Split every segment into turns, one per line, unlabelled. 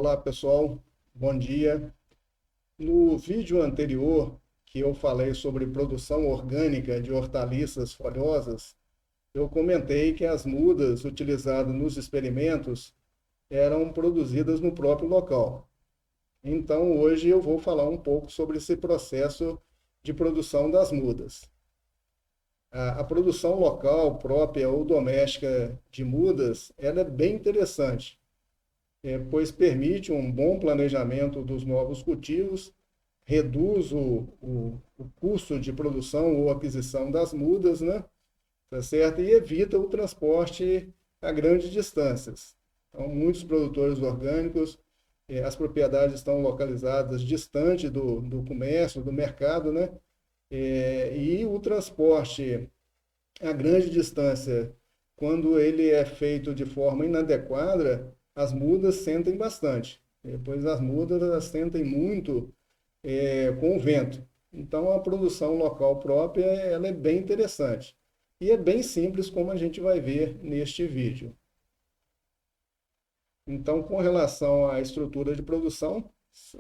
Olá pessoal, bom dia. No vídeo anterior, que eu falei sobre produção orgânica de hortaliças folhosas, eu comentei que as mudas utilizadas nos experimentos eram produzidas no próprio local. Então hoje eu vou falar um pouco sobre esse processo de produção das mudas. A produção local, própria ou doméstica de mudas, ela é bem interessante, pois permite um bom planejamento dos novos cultivos, reduz o custo de produção ou aquisição das mudas, né? Tá certo? E evita o transporte a grandes distâncias. Então, muitos produtores orgânicos, as propriedades estão localizadas distante do comércio, do mercado, né? E o transporte a grande distância, quando ele é feito de forma inadequada, as mudas sentem bastante. Depois as mudas elas sentem muito com o vento. Então a produção local própria ela é bem interessante. E é bem simples como a gente vai ver neste vídeo. Então, com relação à estrutura de produção,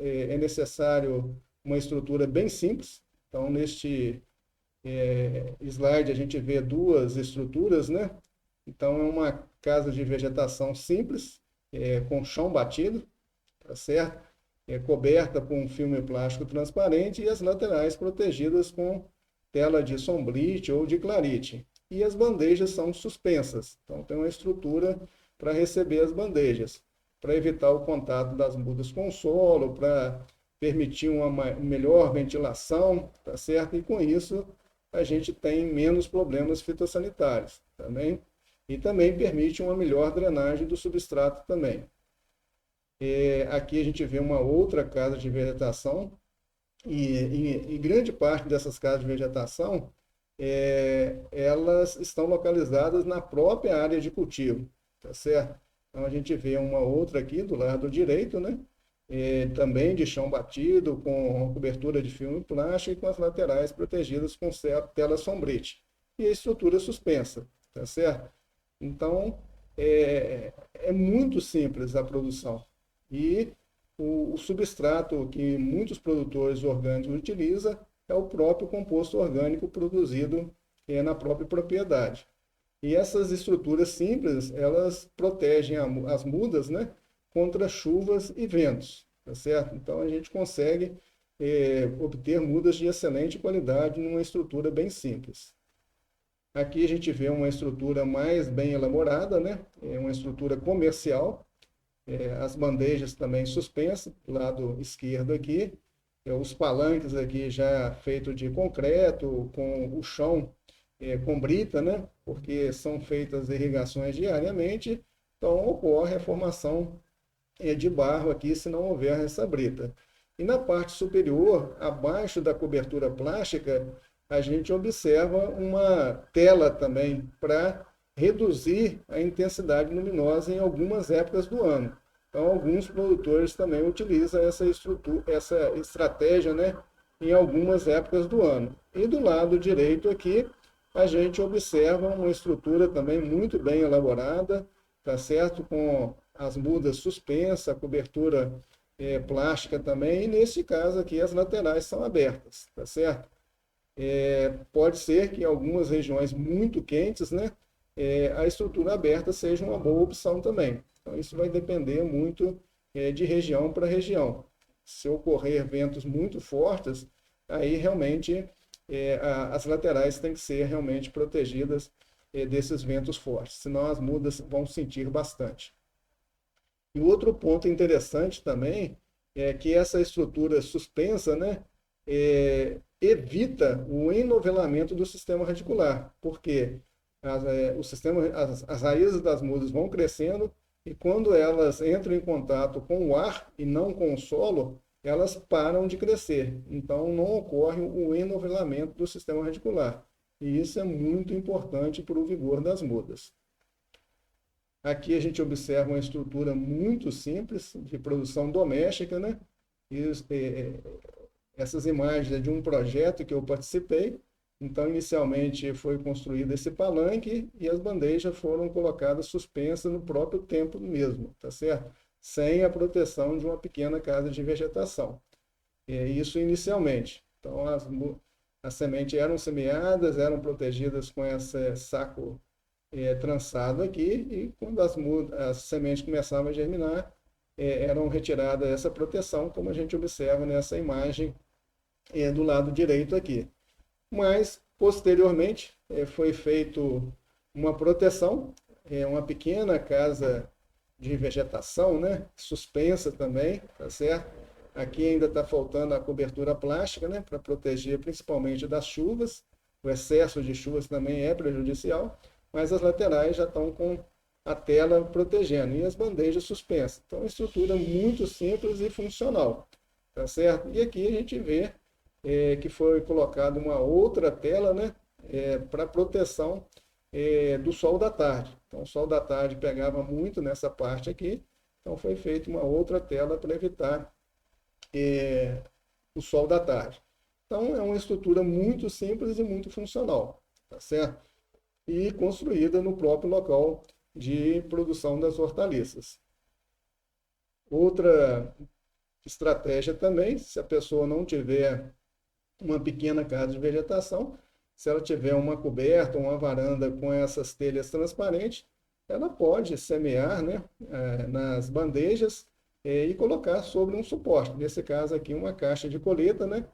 é necessário uma estrutura bem simples. Então, neste slide a gente vê duas estruturas, né? Então, é uma casa de vegetação simples, com chão batido, tá certo? Coberta com um filme plástico transparente e as laterais protegidas com tela de sombrite ou de clarite. E as bandejas são suspensas, então tem uma estrutura para receber as bandejas, para evitar o contato das mudas com o solo, para permitir uma melhor ventilação, tá certo? E com isso a gente tem menos problemas fitossanitários também, e também permite uma melhor drenagem do substrato também. Aqui a gente vê uma outra casa de vegetação, e grande parte dessas casas de vegetação, elas estão localizadas na própria área de cultivo, tá certo? Então a gente vê uma outra aqui do lado direito, né? Também de chão batido, com cobertura de filme plástico e com as laterais protegidas com tela sombrite. E a estrutura suspensa, tá certo? Então, é muito simples a produção. E o substrato que muitos produtores orgânicos utilizam é o próprio composto orgânico produzido na própria propriedade. E essas estruturas simples, elas protegem as mudas, né, contra chuvas e ventos, tá certo? Então a gente consegue obter mudas de excelente qualidade numa estrutura bem simples. Aqui a gente vê uma estrutura mais bem elaborada, né? É uma estrutura comercial, as bandejas também suspensas, do lado esquerdo aqui, os palanques aqui já feito de concreto, com o chão com brita, né? Porque são feitas irrigações diariamente, então ocorre a formação de barro aqui se não houver essa brita. E na parte superior, abaixo da cobertura plástica, a gente observa uma tela também para reduzir a intensidade luminosa em algumas épocas do ano. Então, alguns produtores também utilizam essa estratégia, né, em algumas épocas do ano. E do lado direito aqui, a gente observa uma estrutura também muito bem elaborada, tá certo? Com as mudas suspensas, a cobertura plástica também, e nesse caso aqui as laterais são abertas, tá certo? Pode ser que em algumas regiões muito quentes, né, a estrutura aberta seja uma boa opção também. Então, isso vai depender muito de região para região. Se ocorrer ventos muito fortes, aí realmente as laterais têm que ser realmente protegidas desses ventos fortes, senão as mudas vão sentir bastante. E outro ponto interessante também é que essa estrutura suspensa, né, evita o enovelamento do sistema radicular, porque as raízes das mudas vão crescendo e quando elas entram em contato com o ar e não com o solo, elas param de crescer. Então não ocorre o enovelamento do sistema radicular. E isso é muito importante para o vigor das mudas. Aqui a gente observa uma estrutura muito simples de produção doméstica, né? E, essas imagens é de um projeto que eu participei. Então, inicialmente foi construído esse palanque e as bandejas foram colocadas suspensas no próprio templo mesmo, tá certo? sem a proteção de uma pequena casa de vegetação. Isso inicialmente. Então, as sementes eram semeadas, eram protegidas com esse saco trançado aqui, e quando as sementes começavam a germinar, eram retiradas essa proteção, como a gente observa nessa imagem do lado direito aqui. Mas, posteriormente, foi feito uma proteção, uma pequena casa de vegetação, né, suspensa também, tá certo? Aqui ainda está faltando a cobertura plástica, né, para proteger principalmente das chuvas. O excesso de chuvas também é prejudicial, mas as laterais já estão com a tela protegendo e as bandejas suspensas. Então, uma estrutura muito simples e funcional, tá certo? E aqui a gente vê que foi colocada uma outra tela, né, para proteção do sol da tarde. Então, o sol da tarde pegava muito nessa parte aqui, então foi feita uma outra tela para evitar o sol da tarde. Então, é uma estrutura muito simples e muito funcional, tá certo? E construída no próprio local de produção das hortaliças. Outra estratégia também, se a pessoa não tiver uma pequena casa de vegetação, se ela tiver uma coberta, uma varanda com essas telhas transparentes, ela pode semear, né, nas bandejas e colocar sobre um suporte. Nesse caso aqui, uma caixa de colheita, né?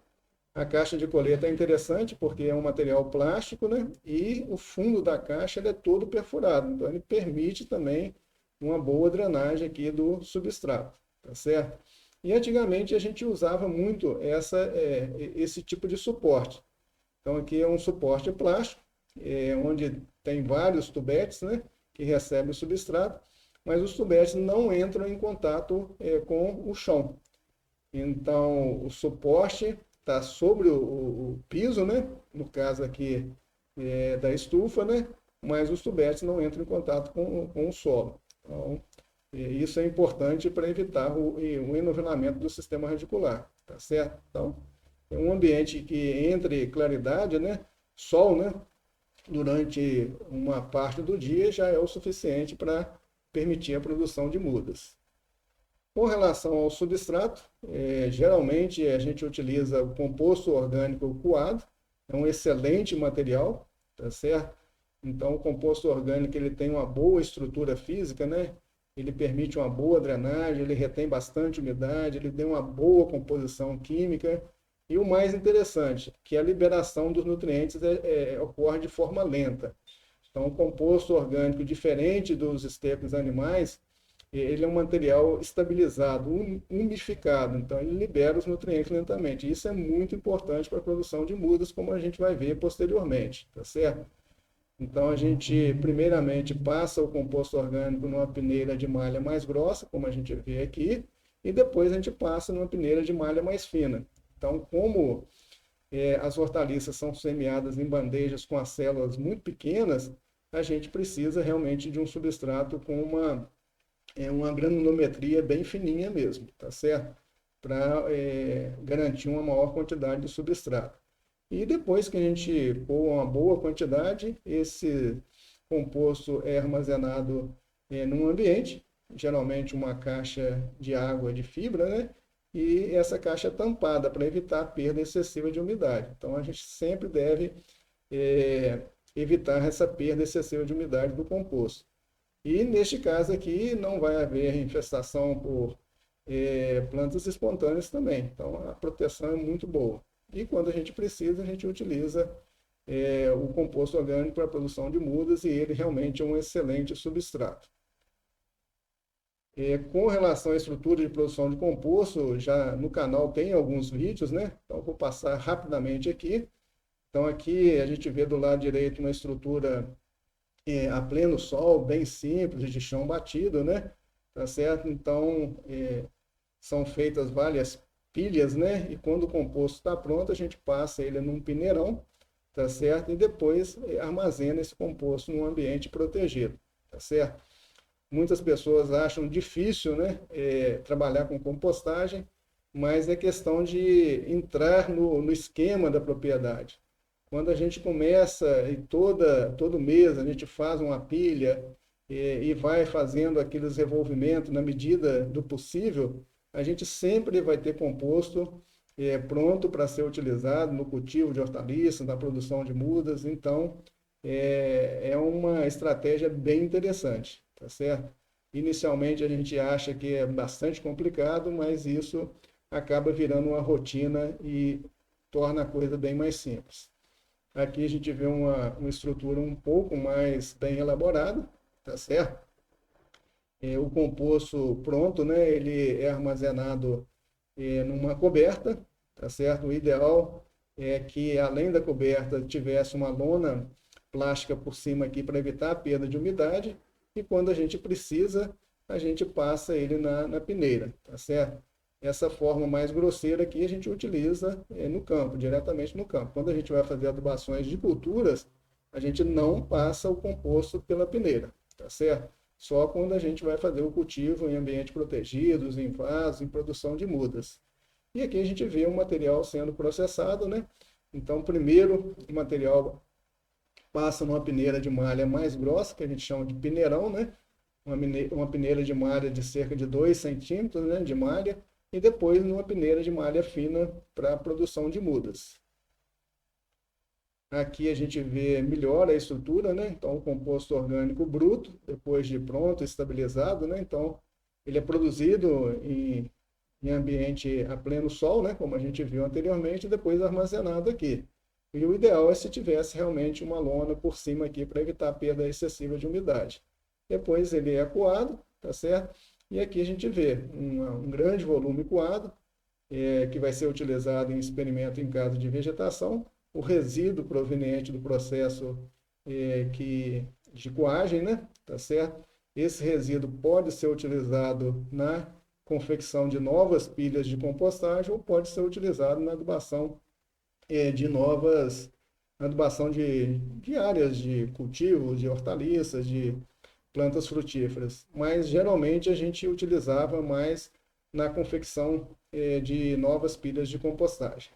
A caixa de colheita é interessante porque é um material plástico, né? E o fundo da caixa ele é todo perfurado, então ele permite também uma boa drenagem aqui do substrato, tá certo? E antigamente a gente usava muito esse tipo de suporte. Então aqui é um suporte plástico, onde tem vários tubetes, né, que recebem o substrato, mas os tubetes não entram em contato com o chão. Então o suporte está sobre o piso, né, no caso aqui da estufa, né, mas os tubetes não entram em contato com o solo. Então, isso é importante para evitar o enovelamento do sistema radicular, tá certo? Então, é um ambiente que entre claridade, né, sol, né, durante uma parte do dia já é o suficiente para permitir a produção de mudas. Com relação ao substrato, geralmente a gente utiliza o composto orgânico coado, é um excelente material, tá certo? Então, o composto orgânico ele tem uma boa estrutura física, né? Ele permite uma boa drenagem, ele retém bastante umidade, ele tem uma boa composição química. E o mais interessante, que a liberação dos nutrientes ocorre de forma lenta. Então, o composto orgânico, diferente dos estercos animais, ele é um material estabilizado, umidificado, então ele libera os nutrientes lentamente. Isso é muito importante para a produção de mudas, como a gente vai ver posteriormente, tá certo? Então a gente primeiramente passa o composto orgânico numa peneira de malha mais grossa, como a gente vê aqui, e depois a gente passa numa peneira de malha mais fina. Então, como as hortaliças são semeadas em bandejas com as células muito pequenas, a gente precisa realmente de um substrato com uma granulometria bem fininha mesmo, tá certo? Para garantir uma maior quantidade de substrato. E depois que a gente pôr uma boa quantidade, esse composto é armazenado num ambiente, geralmente uma caixa de água de fibra, né? E essa caixa é tampada para evitar a perda excessiva de umidade. Então a gente sempre deve evitar essa perda excessiva de umidade do composto. E neste caso aqui não vai haver infestação por plantas espontâneas também. Então a proteção é muito boa. E quando a gente precisa, a gente utiliza o composto orgânico para a produção de mudas e ele realmente é um excelente substrato. Com relação à estrutura de produção de composto, já no canal tem alguns vídeos, né? Então vou passar rapidamente aqui. Então aqui a gente vê do lado direito uma estrutura a pleno sol, bem simples, de chão batido, né? Tá certo? Então são feitas várias pilhas, né? E quando o composto está pronto, a gente passa ele num peneirão, tá certo? E depois armazena esse composto num ambiente protegido, tá certo? Muitas pessoas acham difícil, né, trabalhar com compostagem, mas é questão de entrar no esquema da propriedade. Quando a gente começa e todo mês a gente faz uma pilha, e vai fazendo aqueles revolvimentos na medida do possível, a gente sempre vai ter composto pronto para ser utilizado no cultivo de hortaliças, na produção de mudas. Então, é uma estratégia bem interessante, tá certo? Inicialmente a gente acha que é bastante complicado, mas isso acaba virando uma rotina e torna a coisa bem mais simples. Aqui a gente vê uma estrutura um pouco mais bem elaborada, tá certo? O composto pronto, né, ele é armazenado numa coberta, tá certo? O ideal é que, além da coberta, tivesse uma lona plástica por cima aqui para evitar a perda de umidade, e quando a gente precisa, a gente passa ele na peneira, tá certo? Essa forma mais grosseira aqui a gente utiliza no campo, diretamente no campo. Quando a gente vai fazer adubações de culturas, a gente não passa o composto pela peneira, tá certo? Só quando a gente vai fazer o cultivo em ambientes protegidos, em vasos, em produção de mudas. E aqui a gente vê o material sendo processado, né? Então, primeiro o material passa numa peneira de malha mais grossa, que a gente chama de peneirão, né? Uma peneira de malha de cerca de 2 centímetros, né, de malha, e depois numa peneira de malha fina para a produção de mudas. Aqui a gente vê melhor a estrutura, né? Então, o composto orgânico bruto, depois de pronto, estabilizado, né? Então, ele é produzido em ambiente a pleno sol, né? Como a gente viu anteriormente, e depois armazenado aqui. E o ideal é se tivesse realmente uma lona por cima aqui para evitar a perda excessiva de umidade. Depois ele é coado, tá certo? E aqui a gente vê um grande volume coado, que vai ser utilizado em experimento em caso de vegetação. O resíduo proveniente do processo de coagem, né? Tá certo? Esse resíduo pode ser utilizado na confecção de novas pilhas de compostagem ou pode ser utilizado na adubação de novas, adubação de áreas de cultivo, de hortaliças, de plantas frutíferas. Mas geralmente a gente utilizava mais na confecção de novas pilhas de compostagem.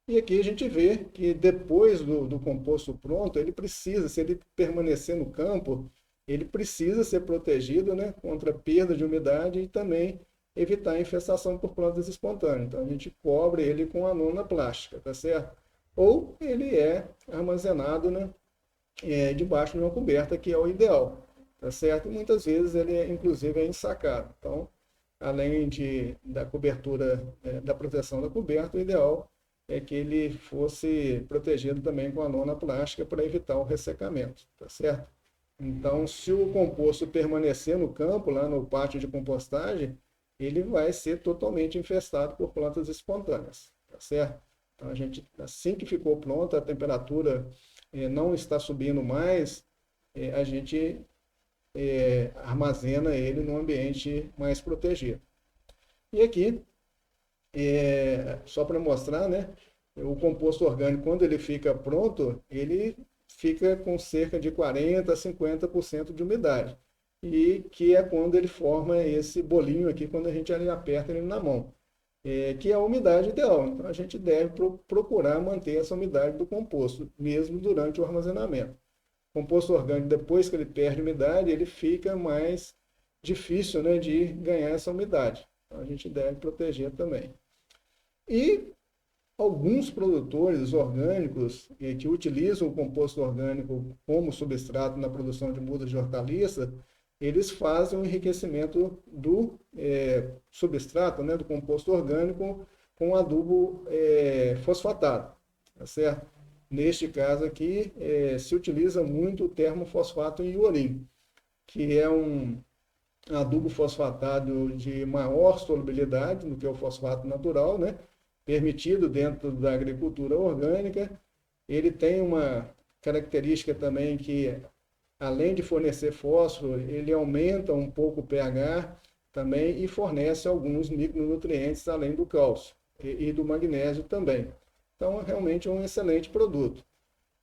E aqui a gente vê que depois do composto pronto, ele precisa, se ele permanecer no campo, ele precisa ser protegido, né, contra perda de umidade e também evitar a infestação por plantas espontâneas. Então a gente cobre ele com a lona plástica, tá certo? Ou ele é armazenado, né, debaixo de uma coberta, que é o ideal, tá certo? E muitas vezes ele inclusive é ensacado. Então, além da cobertura, da proteção da coberta, o ideal é que ele fosse protegido também com a lona plástica para evitar o ressecamento, tá certo? Então, se o composto permanecer no campo, lá no pátio de compostagem, ele vai ser totalmente infestado por plantas espontâneas, tá certo? Então, a gente, assim que ficou pronta, a temperatura não está subindo mais, a gente armazena ele num ambiente mais protegido. E aqui, só para mostrar, né, o composto orgânico, quando ele fica pronto, ele fica com cerca de 40% a 50% de umidade. E que é quando ele forma esse bolinho aqui, quando a gente aperta ele na mão. Que é a umidade ideal. Então, a gente deve procurar manter essa umidade do composto, mesmo durante o armazenamento. O composto orgânico, depois que ele perde umidade, ele fica mais difícil, né, de ganhar essa umidade. Então, a gente deve proteger também. E alguns produtores orgânicos que utilizam o composto orgânico como substrato na produção de mudas de hortaliça, eles fazem o enriquecimento do substrato, né, do composto orgânico, com adubo fosfatado, tá certo? Neste caso aqui, se utiliza muito o termofosfato em iorim, que é um adubo fosfatado de maior solubilidade do que o fosfato natural, né? Permitido dentro da agricultura orgânica. Ele tem uma característica também que, além de fornecer fósforo, ele aumenta um pouco o pH também e fornece alguns micronutrientes além do cálcio e do magnésio também. Então, realmente é um excelente produto.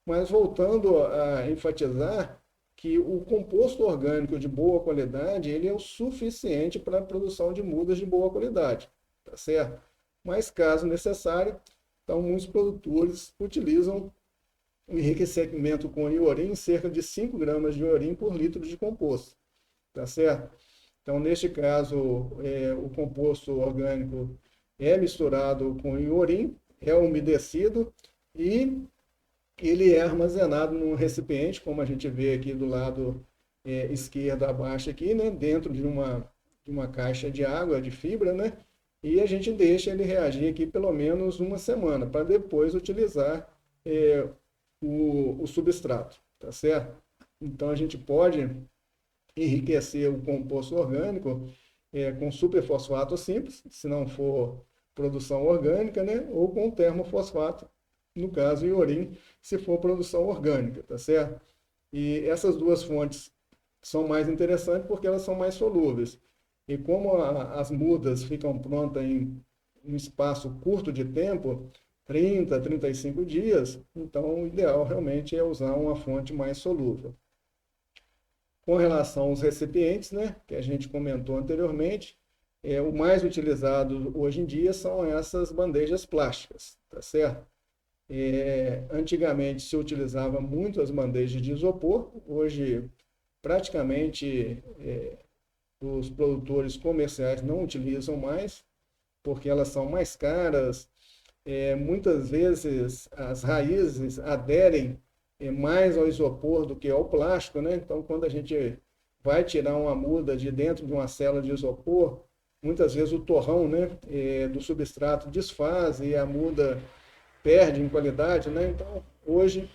Mas voltando a enfatizar que o composto orgânico de boa qualidade, ele é o suficiente para a produção de mudas de boa qualidade, tá certo? Mas, caso necessário, então muitos produtores utilizam o enriquecimento com iorim, cerca de 5 gramas de iorim por litro de composto, tá certo? Então, neste caso, o composto orgânico é misturado com iorim, é umedecido e ele é armazenado num recipiente, como a gente vê aqui do lado esquerdo abaixo aqui, né, dentro de uma caixa de água, de fibra, né, e a gente deixa ele reagir aqui pelo menos uma semana, para depois utilizar o substrato, tá certo? Então a gente pode enriquecer o composto orgânico com superfosfato simples, se não for produção orgânica, né, ou com termofosfato, no caso iorim, se for produção orgânica, tá certo? E essas duas fontes são mais interessantes porque elas são mais solúveis. E como as mudas ficam prontas em um espaço curto de tempo, 30, 35 dias, então o ideal realmente é usar uma fonte mais solúvel. Com relação aos recipientes, né, que a gente comentou anteriormente, o mais utilizado hoje em dia são essas bandejas plásticas, tá certo? Antigamente se utilizava muito as bandejas de isopor, hoje praticamente os produtores comerciais não utilizam mais, porque elas são mais caras, muitas vezes as raízes aderem mais ao isopor do que ao plástico, né? Então, quando a gente vai tirar uma muda de dentro de uma célula de isopor, muitas vezes o torrão, né, do substrato desfaz e a muda perde em qualidade, né? Então, hoje,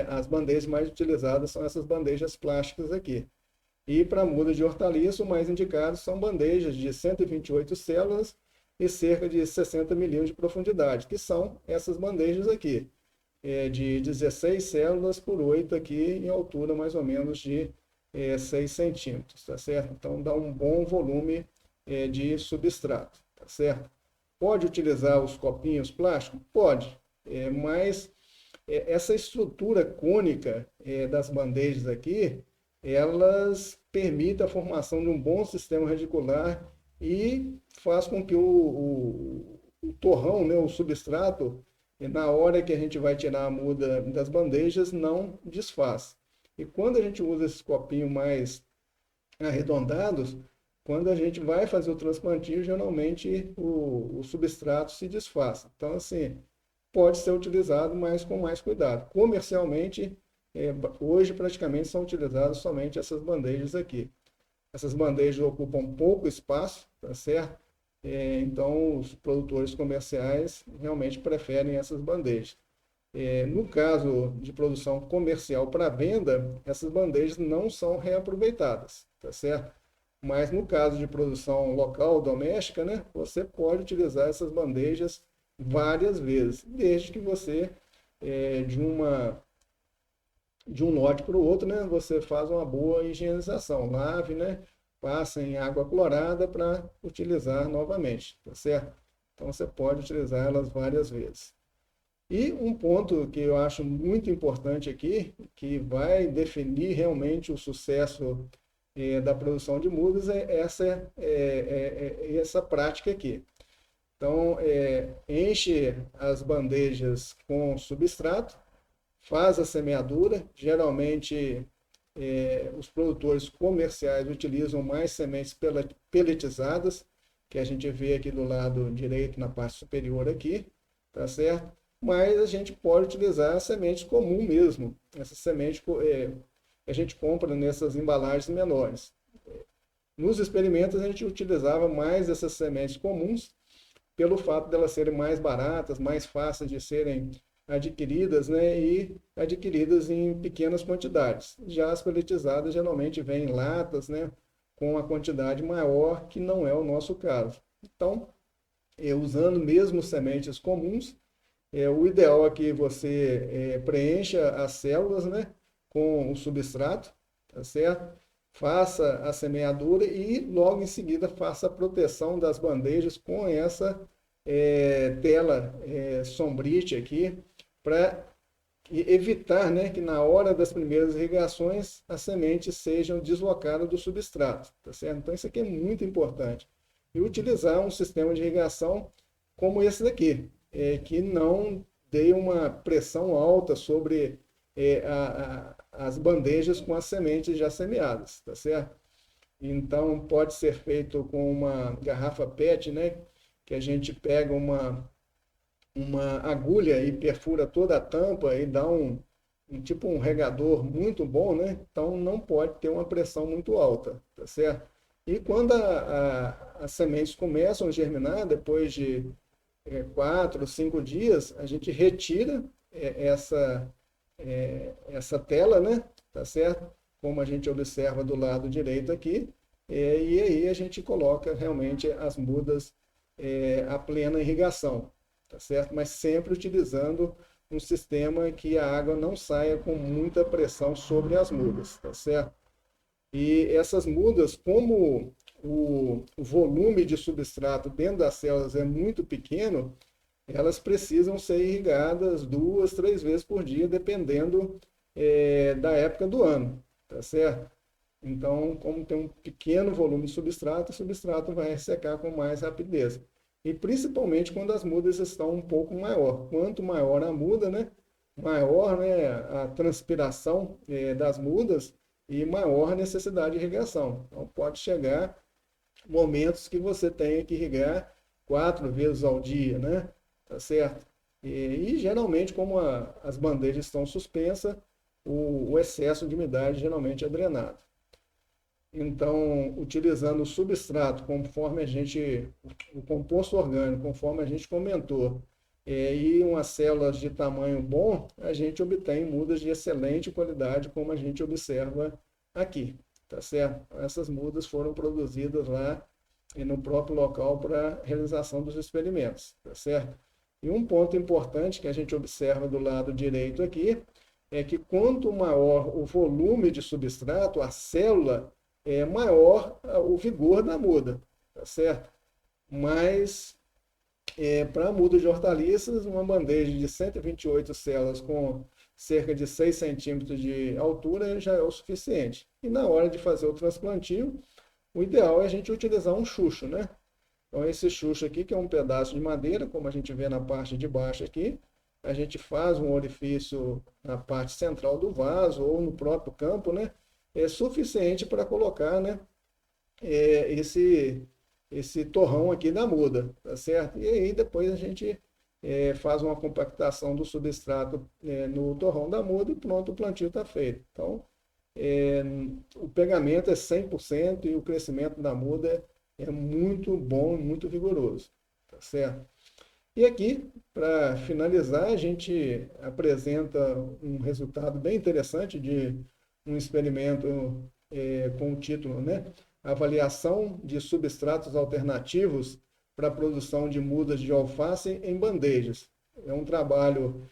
as bandejas mais utilizadas são essas bandejas plásticas aqui. E para muda de hortaliça, o mais indicado são bandejas de 128 células e cerca de 60 milímetros de profundidade, que são essas bandejas aqui, de 16 células por 8 aqui, em altura mais ou menos de 6 centímetros, tá certo? Então dá um bom volume de substrato, tá certo? Pode utilizar os copinhos plásticos? Pode, mas essa estrutura cônica das bandejas aqui, elas permitem a formação de um bom sistema radicular e faz com que o torrão, né, o substrato, na hora que a gente vai tirar a muda das bandejas, não desfaz. E quando a gente usa esses copinhos mais arredondados, quando a gente vai fazer o transplantio, geralmente o substrato se desfaz. Então, assim, pode ser utilizado, mas com mais cuidado. Comercialmente, hoje praticamente são utilizadas somente essas bandejas aqui. Essas bandejas ocupam pouco espaço, tá certo? Então, os produtores comerciais realmente preferem essas bandejas. No caso de produção comercial para venda, essas bandejas não são reaproveitadas, tá certo? Mas no caso de produção local, doméstica, né, você pode utilizar essas bandejas várias vezes, desde que você, de um lote para o outro, né, você faz uma boa higienização, lave, né, passa em água clorada para utilizar novamente, tá certo? Então você pode utilizar elas várias vezes. E um ponto que eu acho muito importante aqui, que vai definir realmente o sucesso da produção de mudas, é essa prática aqui. Então, enche as bandejas com substrato, faz a semeadura. Geralmente, os produtores comerciais utilizam mais sementes peletizadas, que a gente vê aqui do lado direito, na parte superior aqui, tá certo? Mas a gente pode utilizar a semente comum mesmo. Essa semente a gente compra nessas embalagens menores. Nos experimentos, a gente utilizava mais essas sementes comuns, pelo fato de elas serem mais baratas, mais fáceis de serem adquiridas, né, e adquiridas em pequenas quantidades. Já as peletizadas geralmente vêm em latas, né, com a quantidade maior, que não é o nosso caso. Então, usando mesmo sementes comuns, o ideal é que você preencha as células, né, com o substrato, tá certo? Faça a semeadura e logo em seguida faça a proteção das bandejas com essa tela sombrite aqui, para evitar, né, que na hora das primeiras irrigações as sementes sejam deslocadas do substrato, tá certo? Então isso aqui é muito importante. E utilizar um sistema de irrigação como esse daqui, que não dê uma pressão alta sobre as bandejas com as sementes já semeadas, tá certo? Então, pode ser feito com uma garrafa PET, né? Que a gente pega uma agulha e perfura toda a tampa e dá tipo um regador muito bom, né? Então, não pode ter uma pressão muito alta, tá certo? E quando as sementes começam a germinar, depois de 4, 5 dias, a gente retira essa tela, né? Tá certo? Como a gente observa do lado direito aqui, e aí a gente coloca realmente as mudas a plena irrigação, tá certo? Mas sempre utilizando um sistema que a água não saia com muita pressão sobre as mudas, tá certo? E essas mudas, como o volume de substrato dentro das células é muito pequeno, elas precisam ser irrigadas 2, 3 vezes por dia, dependendo da época do ano, tá certo? Então, como tem um pequeno volume de substrato, o substrato vai ressecar com mais rapidez. E principalmente quando as mudas estão um pouco maior. Quanto maior a muda, né, maior, né, a transpiração das mudas e maior a necessidade de irrigação. Então, pode chegar momentos que você tenha que irrigar 4 vezes ao dia, né? Tá certo? E geralmente, como as bandejas estão suspensas, o excesso de umidade geralmente é drenado. Então, utilizando o substrato, conforme o composto orgânico, conforme a gente comentou, e umas células de tamanho bom, a gente obtém mudas de excelente qualidade, como a gente observa aqui, tá certo? Essas mudas foram produzidas lá e no próprio local para realização dos experimentos, tá certo? E um ponto importante que a gente observa do lado direito aqui é que quanto maior o volume de substrato, a célula, maior o vigor da muda, tá certo? Mas para a muda de hortaliças, uma bandeja de 128 células com cerca de 6 centímetros de altura já é o suficiente. E na hora de fazer o transplantio, o ideal é a gente utilizar um chucho, né? Então, esse chucho aqui, que é um pedaço de madeira, como a gente vê na parte de baixo aqui, a gente faz um orifício na parte central do vaso ou no próprio campo, né? É suficiente para colocar, né, esse torrão aqui da muda, tá certo? E aí depois a gente faz uma compactação do substrato no torrão da muda e pronto, o plantio está feito. Então, o pegamento é 100% e o crescimento da muda é muito bom, muito vigoroso, tá certo? E aqui, para finalizar, a gente apresenta um resultado bem interessante de um experimento com o título, né? Avaliação de substratos alternativos para a produção de mudas de alface em bandejas. É um trabalho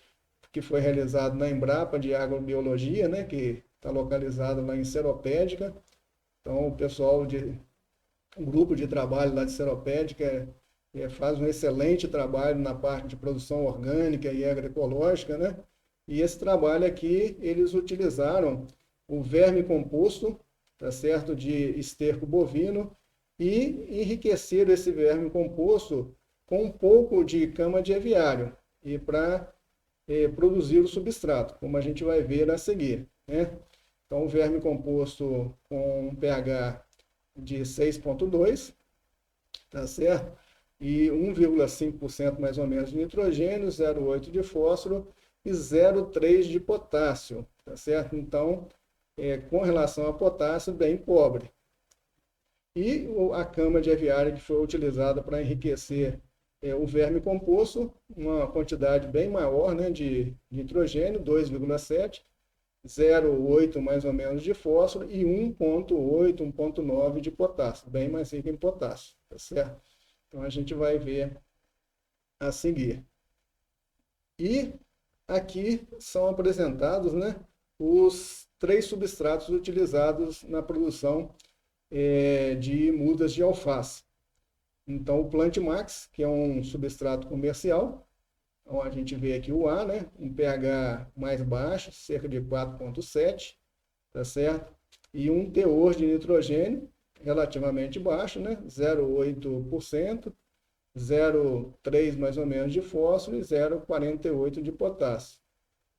que foi realizado na Embrapa de Agrobiologia, né? Que está localizado lá em Seropédica. Então, o grupo de trabalho lá de Seropédica faz um excelente trabalho na parte de produção orgânica e agroecológica, né? E esse trabalho aqui, eles utilizaram o verme composto, tá certo, de esterco bovino e enriqueceram esse verme composto com um pouco de cama de aviário e para produzir o substrato, como a gente vai ver a seguir, né? Então, o verme composto com um pH de 6,2, tá certo? E 1,5% mais ou menos de nitrogênio, 0,8 de fósforo e 0,3 de potássio, tá certo? Então, com relação a potássio, bem pobre. E a cama de aviária que foi utilizada para enriquecer o verme composto, uma quantidade bem maior, né, de nitrogênio, 2,7, 0,8 mais ou menos de fósforo e 1,8, 1,9 de potássio, bem mais rico em potássio, tá certo? Então a gente vai ver a seguir. E aqui são apresentados, né, os 3 substratos utilizados na produção de mudas de alface. Então o Plantmax, que é um substrato comercial, então a gente vê aqui o A, né, um pH mais baixo, cerca de 4,7, tá certo? E um teor de nitrogênio relativamente baixo, né, 0,8%, 0,3 mais ou menos de fósforo e 0,48 de potássio.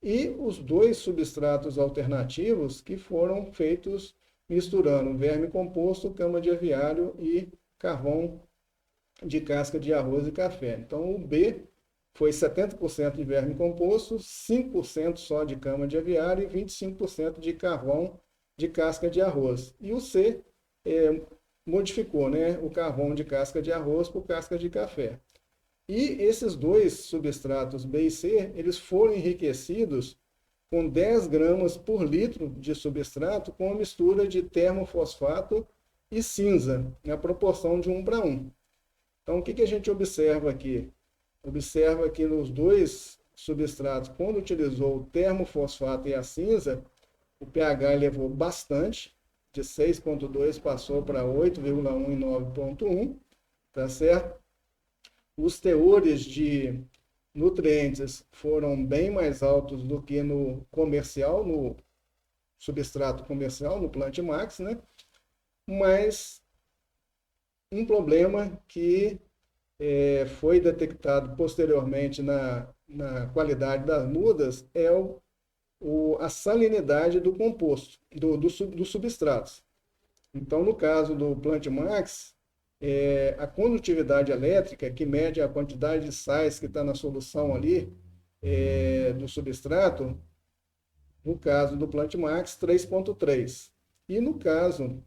E os dois substratos alternativos que foram feitos misturando verme composto, cama de aviário e carvão de casca de arroz e café. Então, o B foi 70% de verme composto, 5% só de cama de aviário e 25% de carvão de casca de arroz. E o C modificou, né, o carvão de casca de arroz por casca de café. E esses dois substratos B e C, eles foram enriquecidos com 10 gramas por litro de substrato com a mistura de termofosfato e cinza, na proporção de 1 para 1. Então, o que a gente observa aqui? Observa que nos dois substratos, quando utilizou o termofosfato e a cinza, o pH elevou bastante, de 6,2 passou para 8,1 e 9,1, tá certo? Os teores de nutrientes foram bem mais altos do que no comercial, no substrato comercial, no Plant Max, né? Mas um problema que foi detectado posteriormente na qualidade das mudas é a salinidade do composto, dos substratos. Então, no caso do Plant Max, a condutividade elétrica, que mede a quantidade de sais que está na solução ali do substrato, no caso do Plant Max, 3,3. E no caso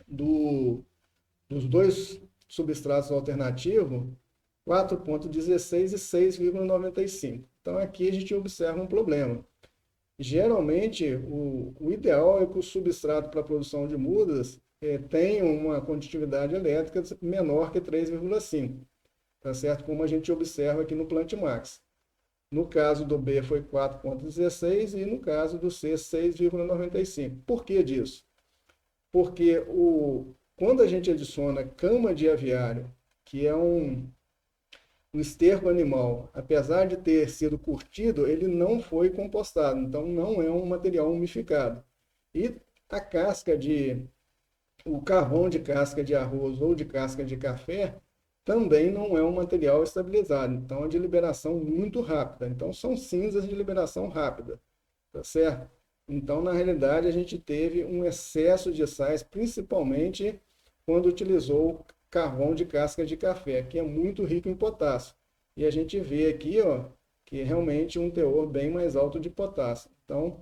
dos dois substratos alternativos, 4,16 e 6,95. Então, aqui a gente observa um problema. Geralmente, o ideal é que o substrato para a produção de mudas tenha uma condutividade elétrica menor que 3,5, tá certo? Como a gente observa aqui no Plant Max. No caso do B foi 4,16 e no caso do C 6,95. Por que disso? Porque quando a gente adiciona cama de aviário, que é um esterco animal, apesar de ter sido curtido, ele não foi compostado, então não é um material umificado. E o carvão de casca de arroz ou de casca de café também não é um material estabilizado, então é de liberação muito rápida. Então são cinzas de liberação rápida, tá certo? Então, na realidade, a gente teve um excesso de sais, principalmente quando utilizou carvão de casca de café, que é muito rico em potássio. E a gente vê aqui, ó, que é realmente um teor bem mais alto de potássio. Então,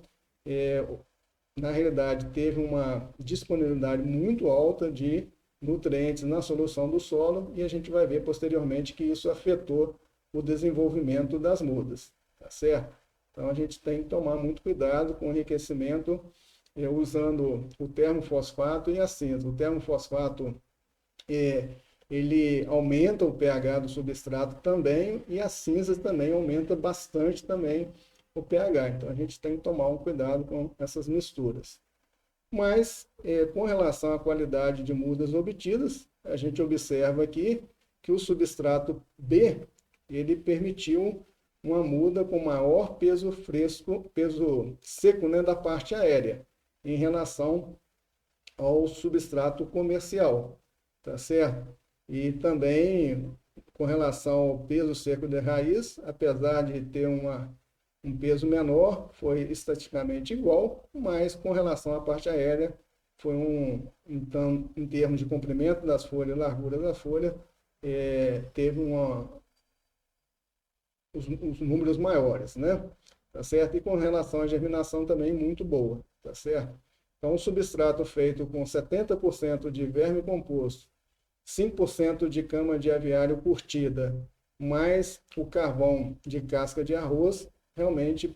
na realidade, teve uma disponibilidade muito alta de nutrientes na solução do solo e a gente vai ver posteriormente que isso afetou o desenvolvimento das mudas, tá certo? Então, a gente tem que tomar muito cuidado com o enriquecimento usando o termofosfato e a cinza. O termofosfato ele aumenta o pH do substrato também e a cinza também aumenta bastante também o pH. Então, a gente tem que tomar um cuidado com essas misturas. Mas, com relação à qualidade de mudas obtidas, a gente observa aqui que o substrato B, ele permitiu uma muda com maior peso seco, né, da parte aérea, em relação ao substrato comercial, tá certo? E também com relação ao peso seco de raiz, apesar de ter um peso menor, foi estatisticamente igual, mas com relação à parte aérea, foi então, em termos de comprimento das folhas, largura da folha, teve os números maiores, né? Tá certo? E com relação à germinação também muito boa, tá certo? Então, o substrato feito com 70% de verme composto, 5% de cama de aviário curtida, mais o carvão de casca de arroz, realmente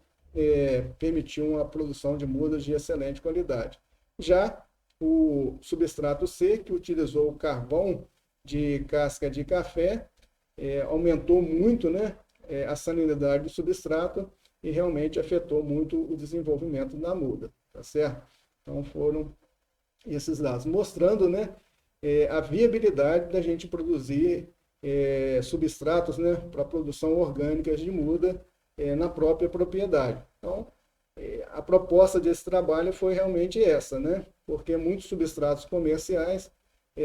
permitiu uma produção de mudas de excelente qualidade. Já o substrato C, que utilizou o carvão de casca de café, aumentou muito, né, a salinidade do substrato e realmente afetou muito o desenvolvimento da muda, tá certo? Então foram esses dados, mostrando, né, a viabilidade da gente produzir substratos, né, para produção orgânica de muda na própria propriedade. Então, a proposta desse trabalho foi realmente essa, né, porque muitos substratos comerciais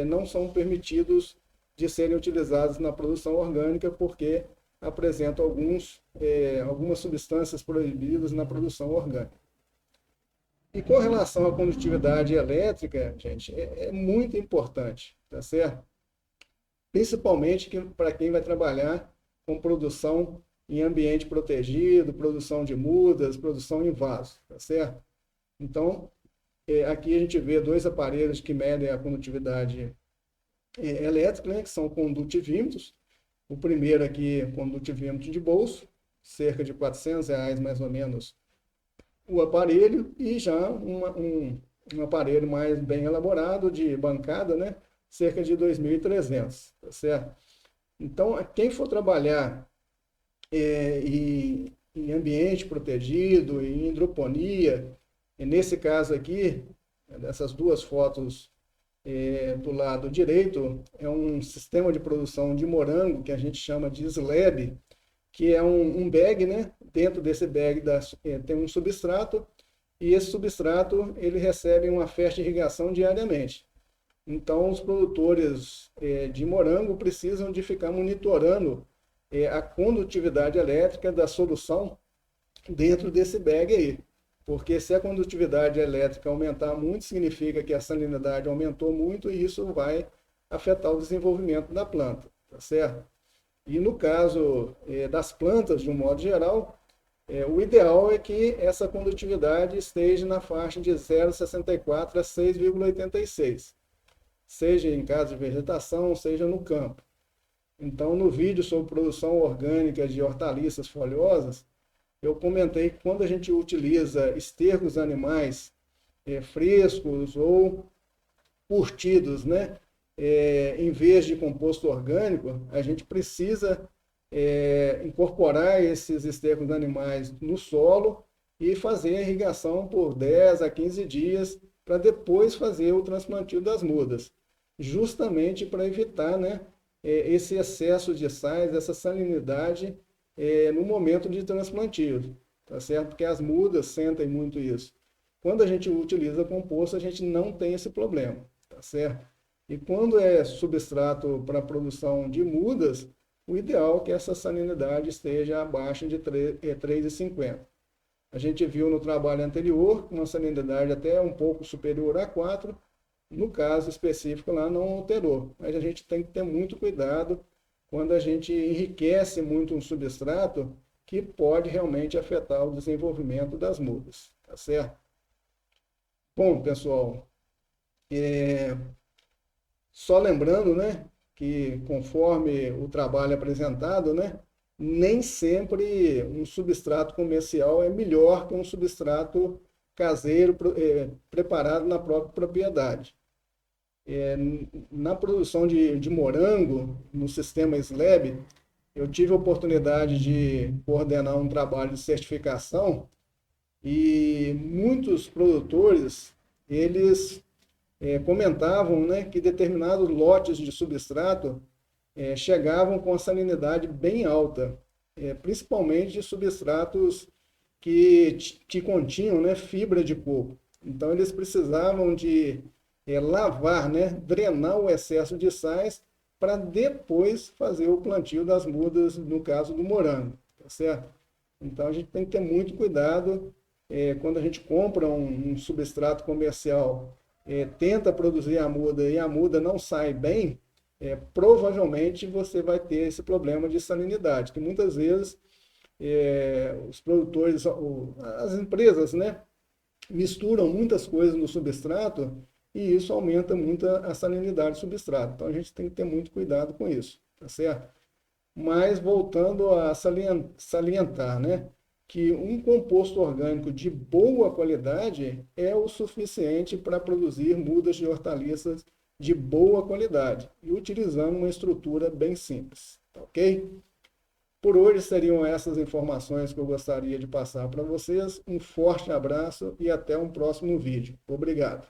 não são permitidos de serem utilizados na produção orgânica, porque apresentam algumas substâncias proibidas na produção orgânica. E com relação à condutividade elétrica, gente, é muito importante, tá certo? Principalmente para quem vai trabalhar com produção em ambiente protegido, produção de mudas, produção em vaso, tá certo? Então, aqui a gente vê dois aparelhos que medem a condutividade elétrica, né, que são condutívímetros. O primeiro aqui, condutívímetro de bolso, cerca de R$ 400 mais ou menos o aparelho, e já um aparelho mais bem elaborado de bancada, né, cerca de 2.300, tá certo? Então, quem for trabalhar em ambiente protegido, em hidroponia, e nesse caso aqui, essas duas fotos do lado direito, é um sistema de produção de morango, que a gente chama de slab, que é um bag, né? Dentro desse bag tem um substrato, e esse substrato ele recebe uma festa de irrigação diariamente. Então, os produtores de morango precisam de ficar monitorando a condutividade elétrica da solução dentro desse bag aí. Porque se a condutividade elétrica aumentar muito, significa que a salinidade aumentou muito e isso vai afetar o desenvolvimento da planta, tá certo? E no caso das plantas, de um modo geral, o ideal é que essa condutividade esteja na faixa de 0,64 a 6,86, seja em caso de vegetação, seja no campo. Então, no vídeo sobre produção orgânica de hortaliças folhosas, eu comentei que quando a gente utiliza estercos animais frescos ou curtidos, né, em vez de composto orgânico, a gente precisa incorporar esses estercos animais no solo e fazer a irrigação por 10 a 15 dias para depois fazer o transplantio das mudas, justamente para evitar, né, esse excesso de sais, essa salinidade no momento de transplantio, tá certo? Porque as mudas sentem muito isso. Quando a gente utiliza composto, a gente não tem esse problema, tá certo? E quando é substrato para produção de mudas, o ideal é que essa salinidade esteja abaixo de 3,50. A gente viu no trabalho anterior uma salinidade até um pouco superior a 4, no caso específico lá não alterou, mas a gente tem que ter muito cuidado quando a gente enriquece muito um substrato que pode realmente afetar o desenvolvimento das mudas, tá certo? Bom, pessoal, só lembrando, né, que conforme o trabalho apresentado, né, nem sempre um substrato comercial é melhor que um substrato caseiro preparado na própria propriedade. Na produção de morango, no sistema SLAB, eu tive a oportunidade de coordenar um trabalho de certificação e muitos produtores, eles comentavam, né, que determinados lotes de substrato chegavam com a salinidade bem alta, principalmente de substratos que continham, né, fibra de coco. Então, eles precisavam de lavar, né, drenar o excesso de sais para depois fazer o plantio das mudas, no caso do morango, tá certo? Então, a gente tem que ter muito cuidado quando a gente compra um substrato comercial, tenta produzir a muda e a muda não sai bem, provavelmente você vai ter esse problema de salinidade, que muitas vezes os produtores, as empresas, né, misturam muitas coisas no substrato e isso aumenta muito a salinidade do substrato. Então a gente tem que ter muito cuidado com isso, tá certo? Mas voltando a salientar, né, que um composto orgânico de boa qualidade é o suficiente para produzir mudas de hortaliças de boa qualidade e utilizando uma estrutura bem simples, tá ok? Por hoje seriam essas informações que eu gostaria de passar para vocês. Um forte abraço e até um próximo vídeo. Obrigado.